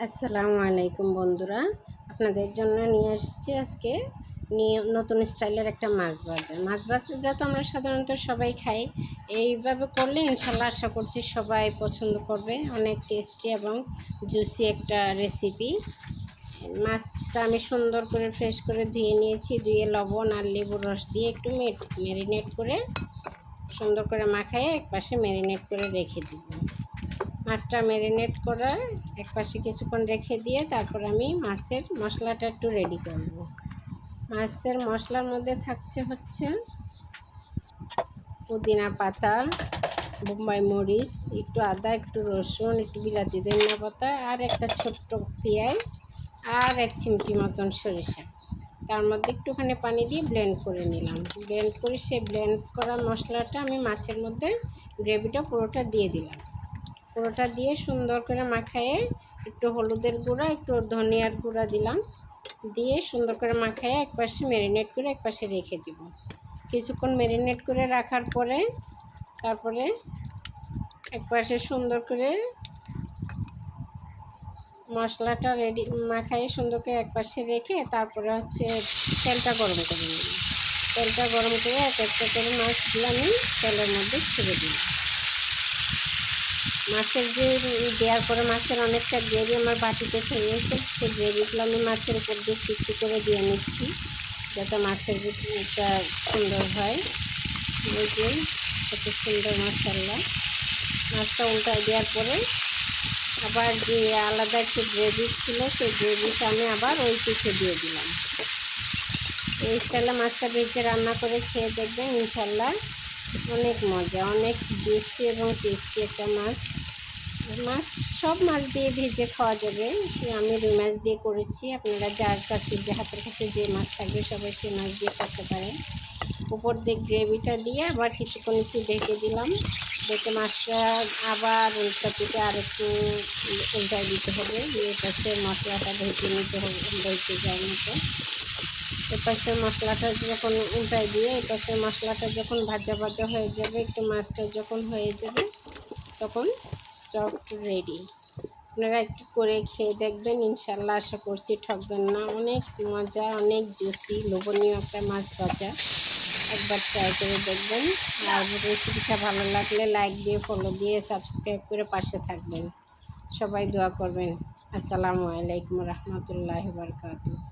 আসসালামু আলাইকুম বন্ধুরা, আপনাদের জন্য নিয়ে আসছি আজকে নতুন স্টাইলের একটা মাছ ভাজা তো আমরা সাধারণত সবাই খাই। এইভাবে করলে ইনশাল্লাহ আশা করছি সবাই পছন্দ করবে। অনেক টেস্টি এবং জুসি একটা রেসিপি। মাছটা আমি সুন্দর করে ফ্রেশ করে ধুয়ে নিয়েছি। ধুয়ে লবণ আর লেবুর রস দিয়ে একটু ম্যারিনেট করে সুন্দর করে মাখায়ে একপাশে ম্যারিনেট করে রেখে দিব। মাছটা ম্যারিনেট করা একপাশে কিছুক্ষণ রেখে দিয়ে তারপর আমি মাছের মশলাটা একটু রেডি করব। মাছের মশলার মধ্যে থাকছে হচ্ছে পুদিনা পাতা, বোম্বাই মরিচ, একটু আদা, একটু রসুন, একটু বিলাতি ধনিয়া পাতা আর একটা ছোট্ট পেঁয়াজ আর 1 চিমটি মতন সরিষা। তার মধ্যে একটুখানি পানি দিয়ে ব্লেন্ড করে নিলাম। ব্লেন্ড করে সেই ব্লেন্ড করা মশলাটা আমি মাছের মধ্যে গ্রেভিটা পুরোটা দিয়ে দিলাম। পুরোটা দিয়ে সুন্দর করে মাখায়ে একটু হলুদের গুঁড়া, একটু ধনিয়ার গুঁড়া দিলাম। দিয়ে সুন্দর করে মাখায়ে একপাশে ম্যারিনেট করে একপাশে রেখে দিব। কিছুক্ষণ ম্যারিনেট করে রাখার পরে তারপরে একপাশে সুন্দর করে মশলাটা রেডি মাখায়ে সুন্দর করে একপাশে রেখে তারপরে হচ্ছে তেলটা গরম করে নিলাম। তেলটা গরম করে এক একটা করে মাছগুলো আমি তেলের মধ্যে ছেড়ে দিলাম। মাছের যে দেওয়ার পরে মাছের অনেকটা গ্রেভি আমার বাটিতে ছেড়েছে, সেই গ্রেভিগুলো আমি মাছের উপর দিয়ে একটু করে দিয়ে নিচ্ছি যাতে মাছের একটা সুন্দর হয়। এই যে কত সুন্দর মাশাআল্লাহ। মাছটা উল্টায় দেওয়ার পরে আবার যে আলাদা একটু গ্রেভি ছিল সেই গ্রেভিটা আমি আবার ওই পিঠে দিয়ে দিলাম। এই স্টাইলে মাছটা ভেজে রান্না করে খেয়ে দেখবেন ইনশাল্লাহ অনেক মজা, অনেক জুসি এবং টেস্টি একটা মাছ। সব মাছ দিয়ে ভেজে খাওয়া যাবে। আমি রুই মাছ দিয়ে করেছি, আপনারা যার কাছে যে হাতের কাছে যে মাছ থাকবে সবাই সেই মাছ দিয়ে করতে পারেন। উপর দিয়ে গ্রেভিটা দিয়ে আবার কিছুক্ষণ একটু ঢেকে দিলাম। ঢেকে মাছটা আবার উল্টা পিঠে আর একটু উল্টায় দিতে হবে। এই পাশে মশলাটা ঢেকে নিতে হবে, ঢেকে যাওয়ার মতো। এ পাশের মশলাটা যখন উল্টায় দিয়ে এই পাশের মশলাটা যখন ভাজা ভাজা হয়ে যাবে, একটু মাছটা যখন হয়ে যাবে তখন স্টক রেডি। আপনারা একটু করে খেয়ে দেখবেন ইনশাল্লাহ আশা করছি ঠকবেন না। অনেক মজা, অনেক জুসি, লোভনীয় একটা মাছ ভাজা। একবার ট্রাই করে দেখবেন। আর রেসিপিটা ভালো লাগলে লাইক দিয়ে, ফলো দিয়ে, সাবস্ক্রাইব করে পাশে থাকবেন। সবাই দোয়া করবেন। আসসালামু আলাইকুম রহমতুল্লাহি ওয়া বারাকাতুহু।